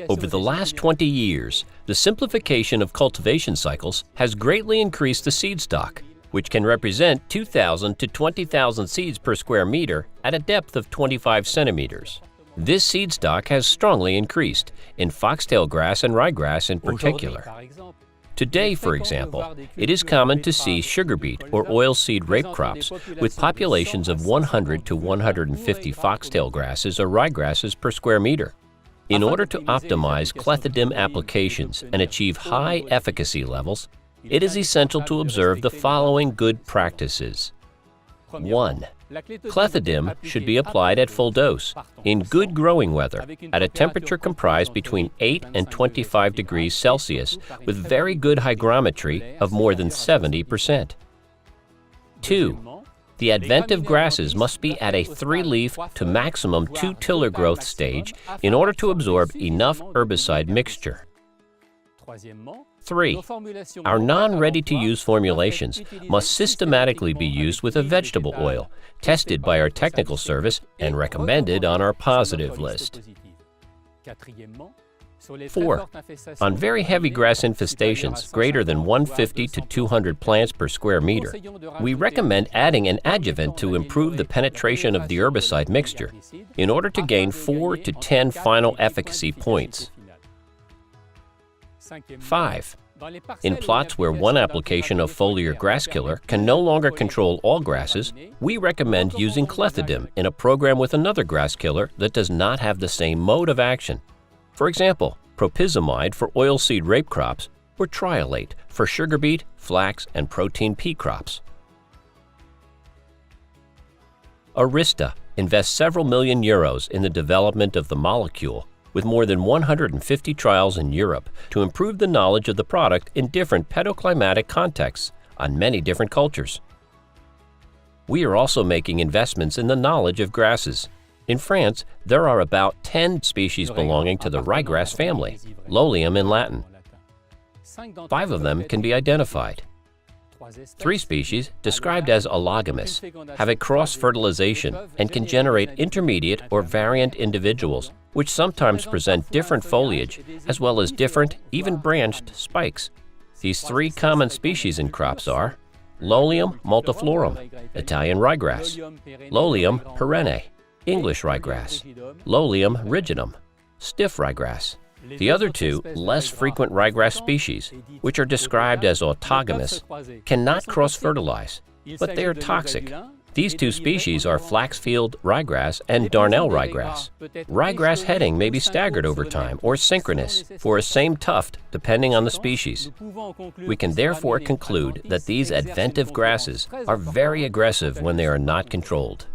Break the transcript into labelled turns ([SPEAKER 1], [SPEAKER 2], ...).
[SPEAKER 1] Over the last 20 years, the simplification of cultivation cycles has greatly increased the seed stock, which can represent 2,000 to 20,000 seeds per square meter at a depth of 25 centimeters. This seed stock has strongly increased, in foxtail grass and ryegrass in particular. Today, for example, it is common to see sugar beet or oilseed rape crops with populations of 100 to 150 foxtail grasses or ryegrasses per square meter. In order to optimize Clethodim applications and achieve high efficacy levels, it is essential to observe the following good practices. 1. Clethodim should be applied at full dose, in good growing weather, at a temperature comprised between 8 and 25 degrees Celsius, with very good hygrometry of more than 70%. 2. The adventive grasses must be at a 3-leaf to maximum 2-tiller growth stage in order to absorb enough herbicide mixture. 3. Our non-ready-to-use formulations must systematically be used with a vegetable oil, tested by our technical service and recommended on our positive list. 4. On very heavy grass infestations greater than 150 to 200 plants per square meter, we recommend adding an adjuvant to improve the penetration of the herbicide mixture in order to gain 4 to 10 final efficacy points. 5. In plots where one application of foliar grass killer can no longer control all grasses, we recommend using Clethodim in a program with another grass killer that does not have the same mode of action. For example, propizamide for oilseed rape crops or triolate for sugar beet, flax, and protein pea crops. Arista invests several million euros in the development of the molecule, with more than 150 trials in Europe to improve the knowledge of the product in different pedoclimatic contexts on many different cultures. We are also making investments in the knowledge of grasses. In France, there are about 10 species belonging to the ryegrass family, Lolium in Latin. 5 of them can be identified. 3 species, described as allogamous, have a cross-fertilization and can generate intermediate or variant individuals, which sometimes present different foliage as well as different, even branched, spikes. These 3 common species in crops are Lolium multiflorum, Italian ryegrass; Lolium perenne, English ryegrass; Lolium rigidum, stiff ryegrass. The other 2, less frequent ryegrass species, which are described as autogamous, cannot cross-fertilize, but they are toxic. These 2 species are flaxfield ryegrass and darnel ryegrass. Ryegrass heading may be staggered over time or synchronous for a same tuft depending on the species. We can therefore conclude that these adventive grasses are very aggressive when they are not controlled.